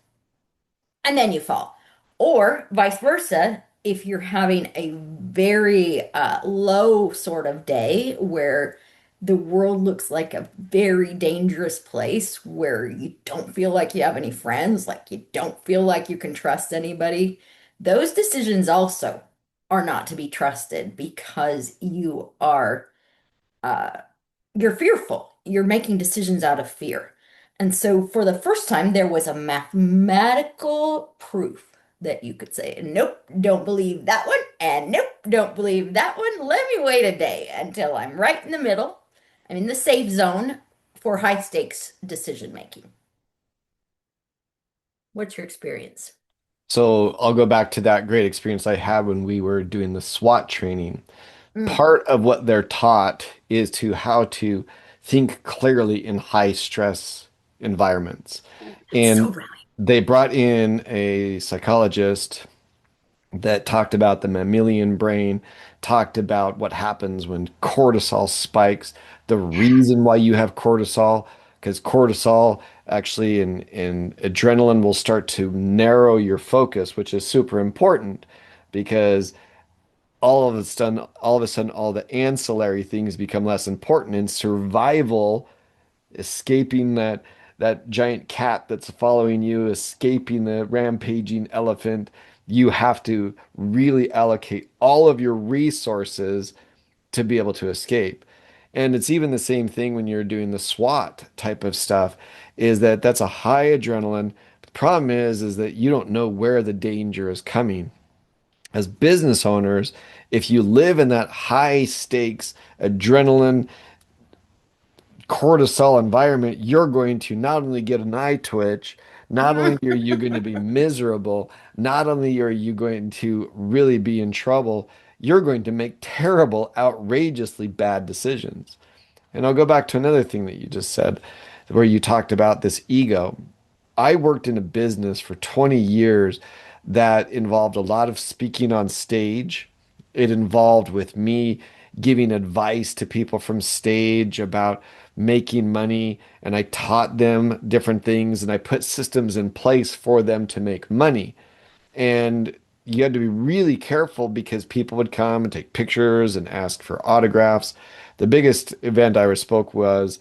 and then you fall. Or vice versa, if you're having a very low sort of day where the world looks like a very dangerous place where you don't feel like you have any friends, like you don't feel like you can trust anybody, those decisions also are not to be trusted because uh, you're fearful. You're making decisions out of fear. And so for the first time, there was a mathematical proof that you could say, nope, don't believe that one, and nope, don't believe that one. Let me wait a day until I'm right in the middle. I'm in the safe zone for high stakes decision making. What's your experience? So I'll go back to that great experience I had when we were doing the SWAT training. Mm, Part of what they're taught is to how to think clearly in high stress environments. that's so And right. they brought in a psychologist that talked about the mammalian brain, talked about what happens when cortisol spikes, the reason why you have cortisol, because cortisol actually and adrenaline will start to narrow your focus, which is super important because all the ancillary things become less important in survival, escaping that giant cat that's following you, escaping the rampaging elephant. You have to really allocate all of your resources to be able to escape. And it's even the same thing when you're doing the SWAT type of stuff, is that that's a high adrenaline. The problem is that you don't know where the danger is coming. As business owners, if you live in that high stakes adrenaline cortisol environment, you're going to not only get an eye twitch, not only are you going to be miserable, not only are you going to really be in trouble, you're going to make terrible, outrageously bad decisions. And I'll go back to another thing that you just said, where you talked about this ego. I worked in a business for 20 years that involved a lot of speaking on stage. It involved with me giving advice to people from stage about making money, and I taught them different things and I put systems in place for them to make money. And you had to be really careful because people would come and take pictures and ask for autographs. The biggest event I ever spoke was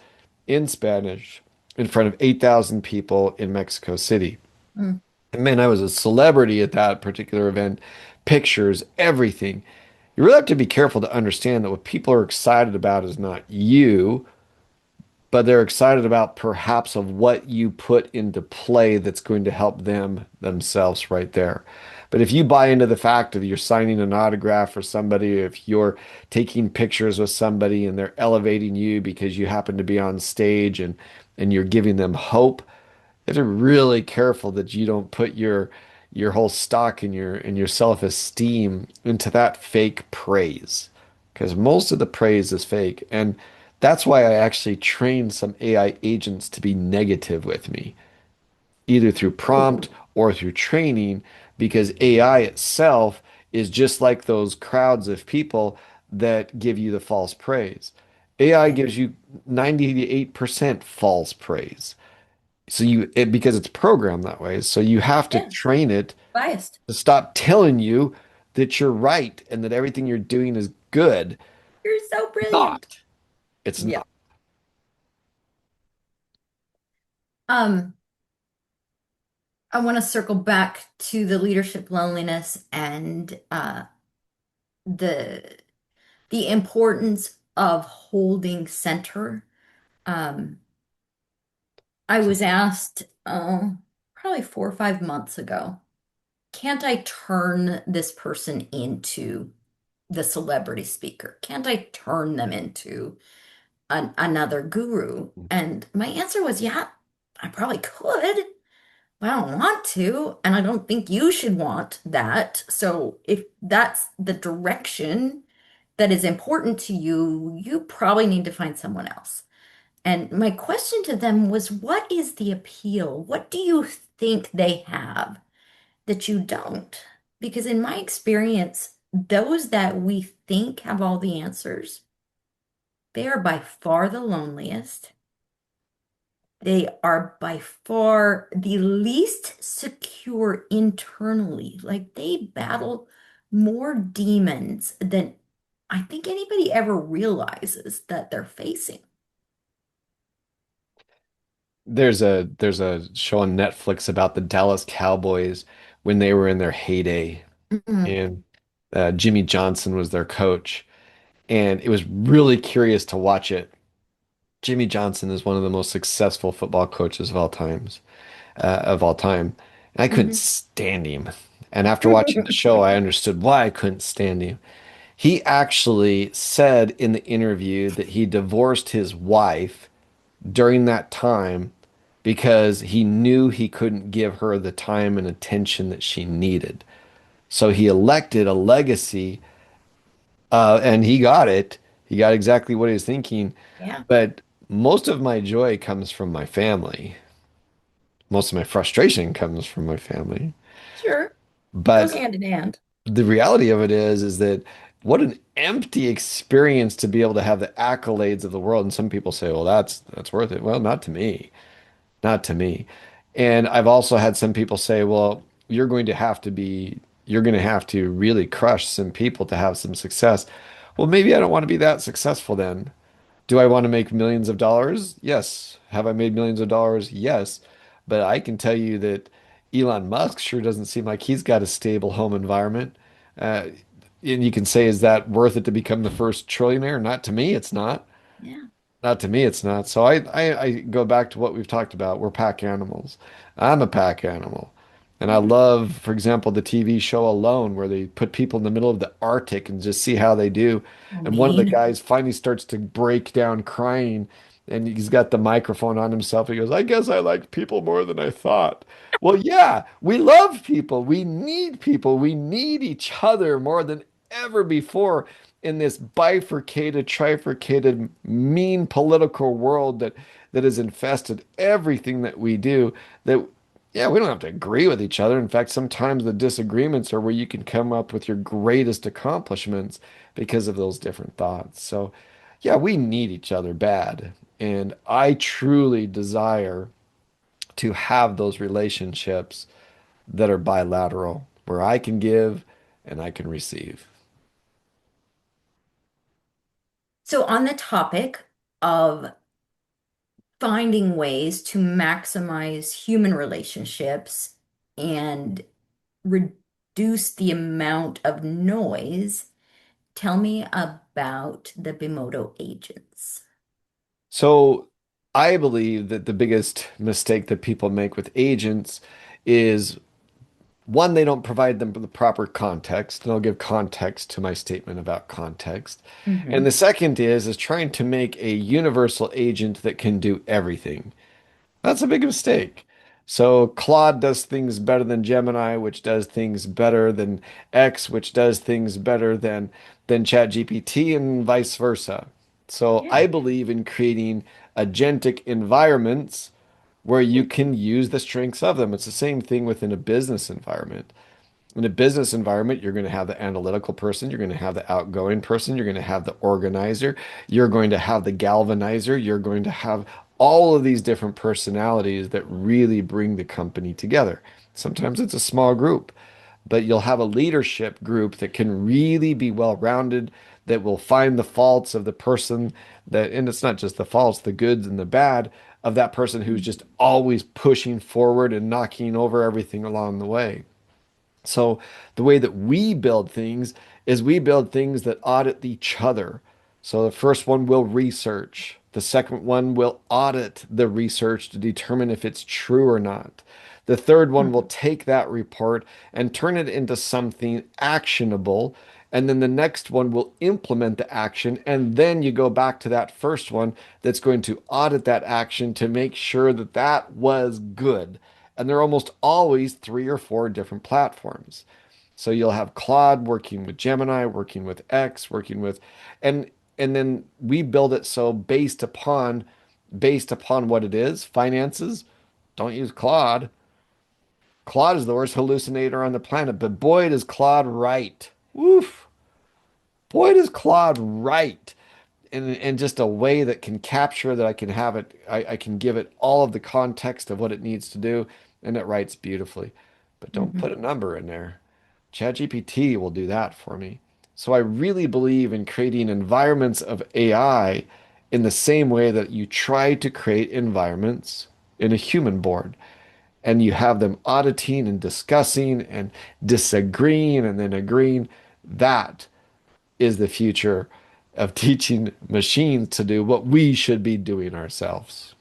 in Spanish in front of 8,000 people in Mexico City. Mm, And man, I was a celebrity at that particular event. Pictures, everything. You really have to be careful to understand that what people are excited about is not you, but they're excited about perhaps of what you put into play that's going to help them themselves right there. But if you buy into the fact of you're signing an autograph for somebody, if you're taking pictures with somebody and they're elevating you because you happen to be on stage and you're giving them hope, you have to be really careful that you don't put your whole stock and your self-esteem into that fake praise. Because most of the praise is fake. And that's why I actually trained some AI agents to be negative with me, either through prompt or through training, because AI itself is just like those crowds of people that give you the false praise. AI right. gives you 98% false praise. Because it's programmed that way, so you have to Yeah, train it biased. to stop telling you that you're right and that everything you're doing is good. You're so brilliant. Not. It's Yeah. not. Um, I want to circle back to the leadership loneliness and the the importance of holding center. Um, I was asked probably 4 or 5 months ago, can't I turn this person into the celebrity speaker? Can't I turn them into another guru? And my answer was, yeah, I probably could. But I don't want to, and I don't think you should want that. So if that's the direction that is important to you, you probably need to find someone else. And my question to them was, what is the appeal? What do you think they have that you don't? Because in my experience, those that we think have all the answers, they are by far the loneliest. They are by far the least secure internally. Like they battle more demons than I think anybody ever realizes that they're facing. There's a show on Netflix about the Dallas Cowboys when they were in their heyday, Mhm. and Jimmy Johnson was their coach, and it was really curious to watch it. Jimmy Johnson is one of the most successful football coaches of all time. And I couldn't Mhm. stand him. And after watching the show, I understood why I couldn't stand him. He actually said in the interview that he divorced his wife during that time because he knew he couldn't give her the time and attention that she needed. So he elected a legacy, and he got it. He got exactly what he was thinking. Yeah, But most of my joy comes from my family. Most of my frustration comes from my family. sure. It goes But hand in hand. the reality of it is that what an empty experience to be able to have the accolades of the world. And some people say, well, that's worth it. Well, not to me. Not to me. And I've also had some people say, well, you're going to have to really crush some people to have some success. Well, maybe I don't want to be that successful then. Do I want to make millions of dollars? Yes. Have I made millions of dollars? Yes. But I can tell you that Elon Musk sure doesn't seem like he's got a stable home environment. Uh, and you can say, is that worth it to become the first trillionaire? Not to me, it's not. Yeah. Not to me, it's not. So I go back to what we've talked about. We're pack animals. I'm a pack animal. And I Yeah. love, for example, the TV show Alone, where they put people in the middle of the Arctic and just see how they do. Oh, And one of the mean. guys finally starts to break down crying, and he's got the microphone on himself. He goes, I guess I like people more than I thought. Well, yeah, we love people. We need people. We need each other more than ever before in this bifurcated, trifurcated, mean political world that has infested everything that we do. That yeah, we don't have to agree with each other. In fact, sometimes the disagreements are where you can come up with your greatest accomplishments because of those different thoughts. So, yeah, we need each other bad. And I truly desire to have those relationships that are bilateral, where I can give and I can receive. So, on the topic of finding ways to maximize human relationships and reduce the amount of noise, tell me about the Bemodo agents. So I believe that the biggest mistake that people make with agents is one, they don't provide them the proper context, and I'll give context to my statement about context. And the Hmm. second is trying to make a universal agent that can do everything. That's a big mistake. So Claude does things better than Gemini, which does things better than X, which does things better than ChatGPT, and vice versa. So Yeah. I believe in creating agentic environments where you can use the strengths of them. It's the same thing within a business environment. In a business environment, you're going to have the analytical person, you're going to have the outgoing person, you're going to have the organizer, you're going to have the galvanizer, you're going to have all of these different personalities that really bring the company together. Sometimes it's a small group, but you'll have a leadership group that can really be well-rounded, that will find the faults of the person that, and it's not just the faults, the goods and the bad of that person who's just always pushing forward and knocking over everything along the way. So the way that we build things is we build things that audit each other. So the first one will research. The second one will audit the research to determine if it's true or not. The third one will take that report and turn it into something actionable. And then the next one will implement the action. And then you go back to that first one that's going to audit that action to make sure that that was good. And they're almost always three or four different platforms. So you'll have Claude working with Gemini, working with X, working with, and and then we build it so based upon what it is, finances, don't use Claude. Claude is the worst hallucinator on the planet, but boy, does Claude right. Woof. Boy, does Claude right in just a way that can capture that I can have it, I can give it all of the context of what it needs to do, and it writes beautifully. But don't Hmm. put a number in there. ChatGPT will do that for me. So I really believe in creating environments of AI in the same way that you try to create environments in a human board. And you have them auditing and discussing and disagreeing and then agreeing. That is the future of teaching machines to do what we should be doing ourselves.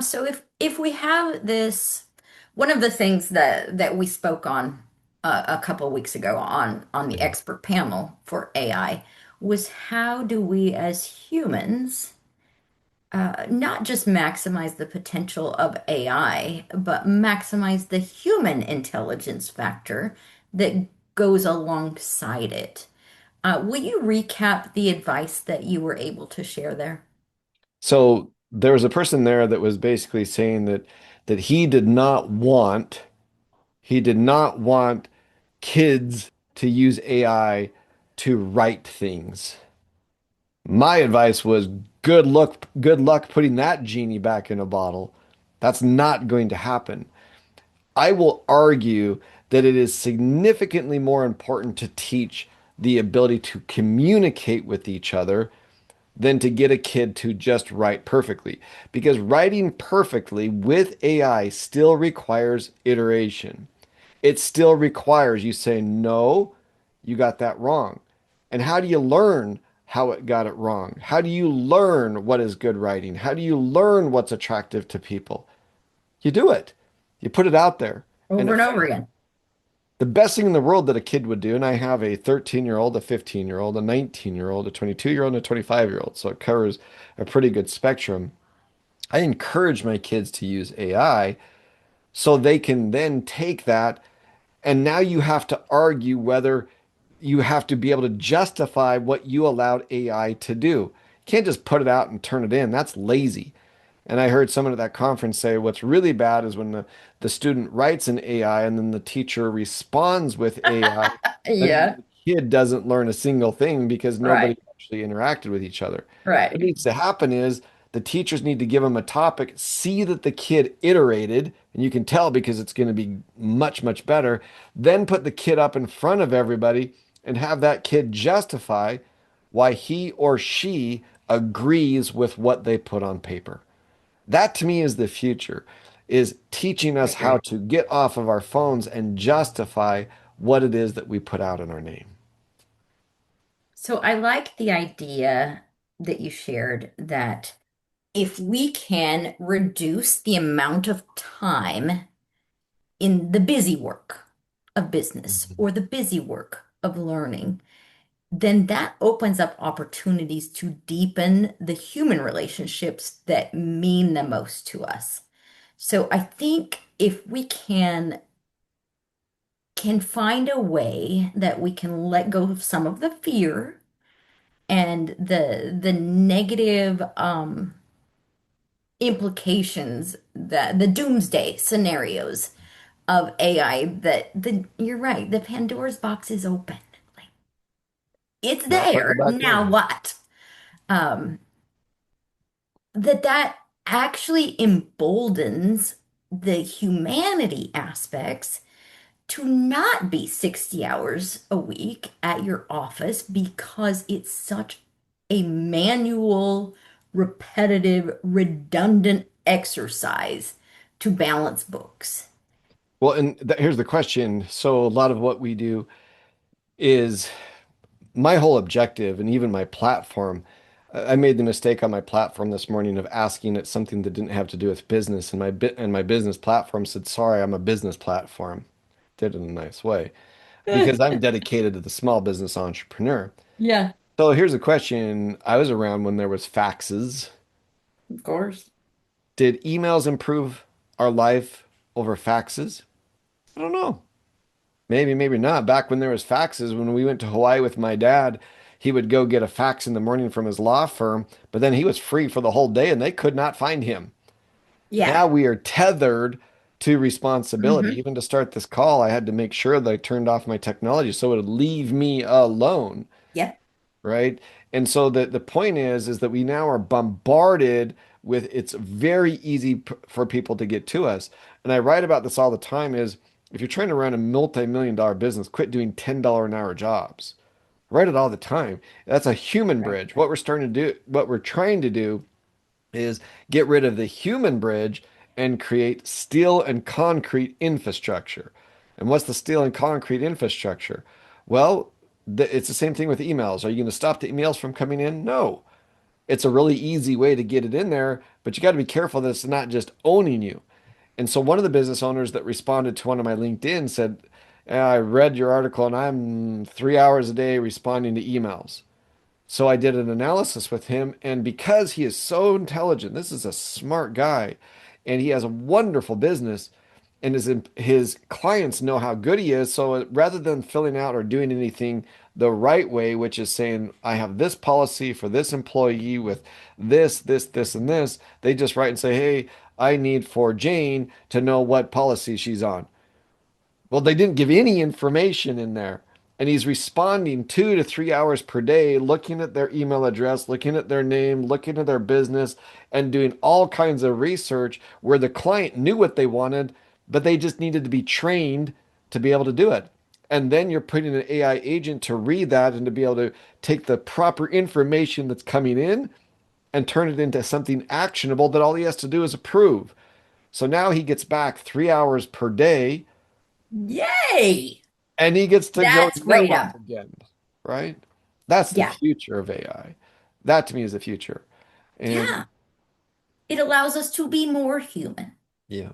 So if we have this One of the things that we spoke on a couple of weeks ago on the Mhm. expert panel for AI was how do we as humans not just maximize the potential of AI, but maximize the human intelligence factor that goes alongside it. Will you recap the advice that you were able to share there? So there was a person there that was basically saying that he did not want kids to use AI to write things. My advice was good luck putting that genie back in a bottle. That's not going to happen. I will argue that it is significantly more important to teach the ability to communicate with each other than to get a kid to just write perfectly. Because writing perfectly with AI still requires iteration. It still requires you say, no, you got that wrong. And how do you learn how it got it wrong? How do you learn what is good writing? How do you learn what's attractive to people? You do it. You put it out there and Over it and over fails. again. The best thing in the world that a kid would do, and I have a 13-year-old, a 15-year-old, a 19-year-old, a 22-year-old, and a 25-year-old, so it covers a pretty good spectrum. I encourage my kids to use AI so they can then take that, and now you have to argue whether you have to be able to justify what you allowed AI to do. You can't just put it out and turn it in. That's lazy. And I heard someone at that conference say what's really bad is when the student writes in AI and then the teacher responds with AI, and then Yeah, the kid doesn't learn a single thing because right, nobody actually interacted with each other. What right. needs to happen is the teachers need to give them a topic, see that the kid iterated, and you can tell because it's going to be much, much better. Then put the kid up in front of everybody and have that kid justify why he or she agrees with what they put on paper. That to me is the future, is teaching I us how agree. to get off of our phones and justify what it is that we put out in our name. So I like the idea that you shared that if we can reduce the amount of time in the busy work of business Mhm. or the busy work of learning, then that opens up opportunities to deepen the human relationships that mean the most to us. So I think if we can find a way that we can let go of some of the fear and the negative implications, the doomsday scenarios of AI, that the you're right, the Pandora's box is open. Like, it's Not putting it there. back Now in. what? Um, that actually emboldens the humanity aspects to not be 60 hours a week at your office because it's such a manual, repetitive, redundant exercise to balance books. Well, and here's the question. So a lot of what we do is my whole objective and even my platform. I made the mistake on my platform this morning of asking it something that didn't have to do with business, and my business platform said, "Sorry, I'm a business platform." Did it in a nice way because I'm dedicated to the small business entrepreneur. Yeah, So here's a question. I was around when there was faxes. of course. Did emails improve our life over faxes? I don't know. Maybe, maybe not. Back when there was faxes, when we went to Hawaii with my dad, he would go get a fax in the morning from his law firm, but then he was free for the whole day and they could not find him. Yeah. Now we are tethered to responsibility. Hmm. Even to start this call, I had to make sure that I turned off my technology so it would leave me alone. Yep. Right? And so the point is that we now are bombarded with it's very easy for people to get to us. And I write about this all the time is if you're trying to run a multi-million dollar business, quit doing $10 an hour jobs. I write it all the time. That's a human Right. bridge. What we're trying to do is get rid of the human bridge and create steel and concrete infrastructure. And what's the steel and concrete infrastructure? Well, it's the same thing with emails. Are you going to stop the emails from coming in? No. It's a really easy way to get it in there, but you got to be careful that it's not just owning you. And so one of the business owners that responded to one of my LinkedIn said, "Yeah, I read your article and I'm 3 hours a day responding to emails." So I did an analysis with him, and because he is so intelligent, this is a smart guy, and he has a wonderful business, and his clients know how good he is. So rather than filling out or doing anything the right way, which is saying, I have this policy for this employee with this, and this, they just write and say, hey, I need for Jane to know what policy she's on. Well, they didn't give any information in there. And he's responding 2 to 3 hours per day, looking at their email address, looking at their name, looking at their business, and doing all kinds of research where the client knew what they wanted, but they just needed to be trained to be able to do it. And then you're putting an AI agent to read that and to be able to take the proper information that's coming in and turn it into something actionable that all he has to do is approve. So now he gets back 3 hours per day Yay! and he gets to go That's great. network again, right? That's the Yeah. future of AI. That to me is the future. And Yeah. It allows us to be more human, yeah,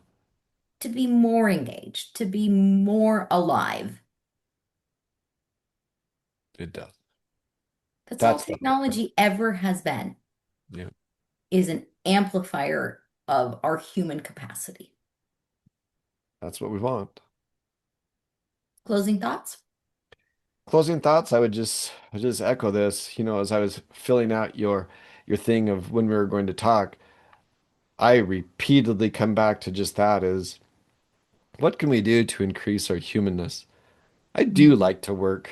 to be more engaged, to be more alive. it does. That's all That's the hope, right? technology ever has been, Yeah, is an amplifier of our human capacity. that's what we want. Closing thoughts? Closing thoughts, I would just echo this, as I was filling out your thing of when we were going to talk, I repeatedly come back to just that is what can we do to increase our humanness? I do Mhm. like to work.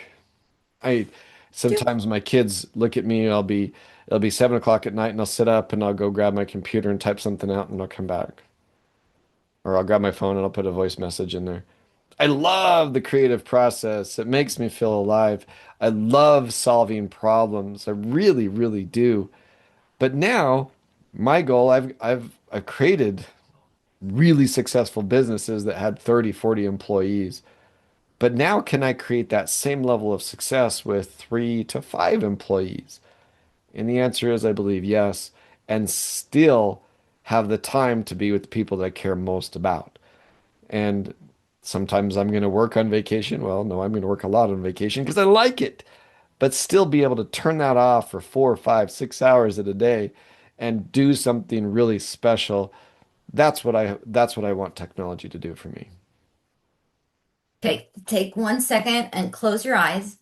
I Two. sometimes my kids look at me, it'll be 7 o'clock at night and I'll sit up and I'll go grab my computer and type something out and I'll come back. Or I'll grab my phone and I'll put a voice message in there. I love the creative process. It makes me feel alive. I love solving problems. I really, really do. But now my goal, I've created really successful businesses that had 30, 40 employees. But now can I create that same level of success with 3 to 5 employees? And the answer is, I believe, yes, and still have the time to be with the people that I care most about. And sometimes I'm going to work on vacation. Well, no, I'm going to work a lot on vacation because I like it, but still be able to turn that off for 4 or 5, 6 hours at a day and do something really special. That's what I want technology to do for me. Okay, take 1 second and close your eyes.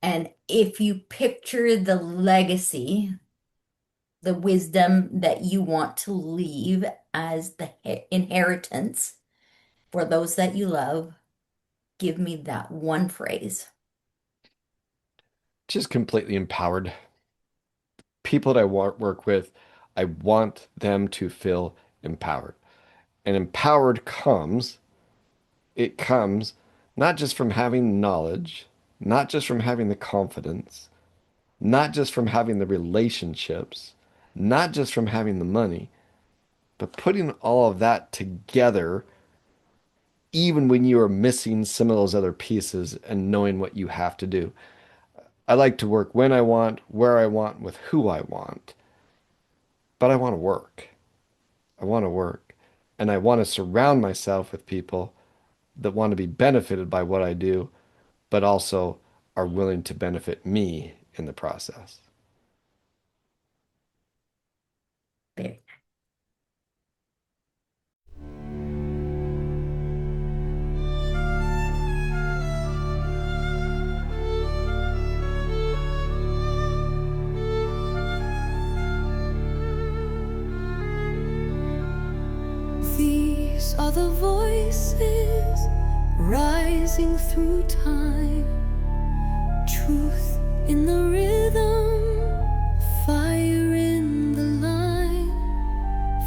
And if you picture the legacy, the wisdom that you want to leave as the inheritance for those that you love, give me that one phrase. Just completely empowered. People that I work with, I want them to feel empowered. And empowered it comes not just from having knowledge, not just from having the confidence, not just from having the relationships, not just from having the money, but putting all of that together, even when you are missing some of those other pieces and knowing what you have to do. I like to work when I want, where I want, with who I want, but I want to work. I want to work. And I want to surround myself with people that want to be benefited by what I do, but also are willing to benefit me in the process. Very These are the voices rising through time. Truth in the rhythm, fire in the line.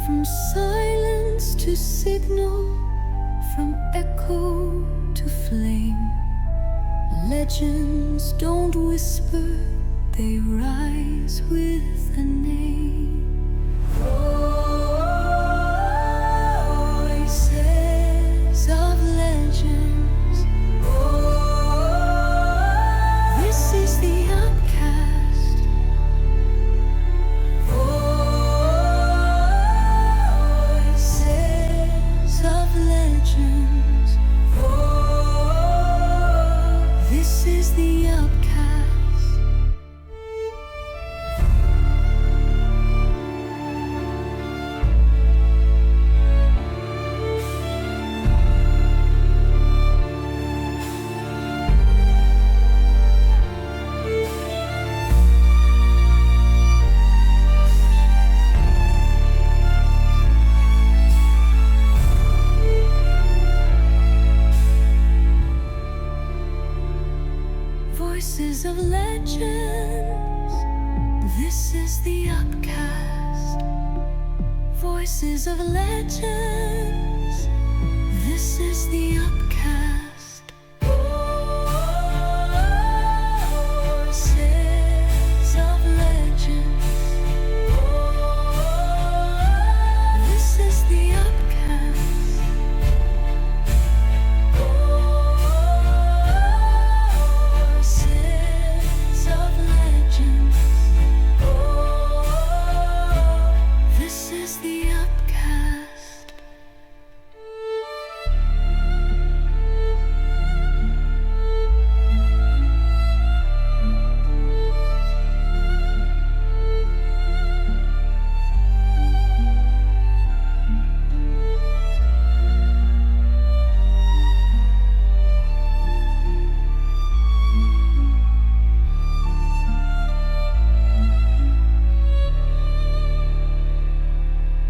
From silence to signal, from echo to flame. Legends don't whisper, they rise with a name. Voices of legends. This is the UPCast. Voices of Voices of legends. This is the Upcast. Voices of legends. This is the Upcast. Voices of legends. This is the Upcast.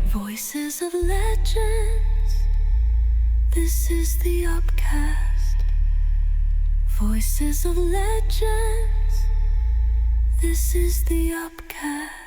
Voices of legends. This is the Upcast. Voices of legends. This is the Upcast.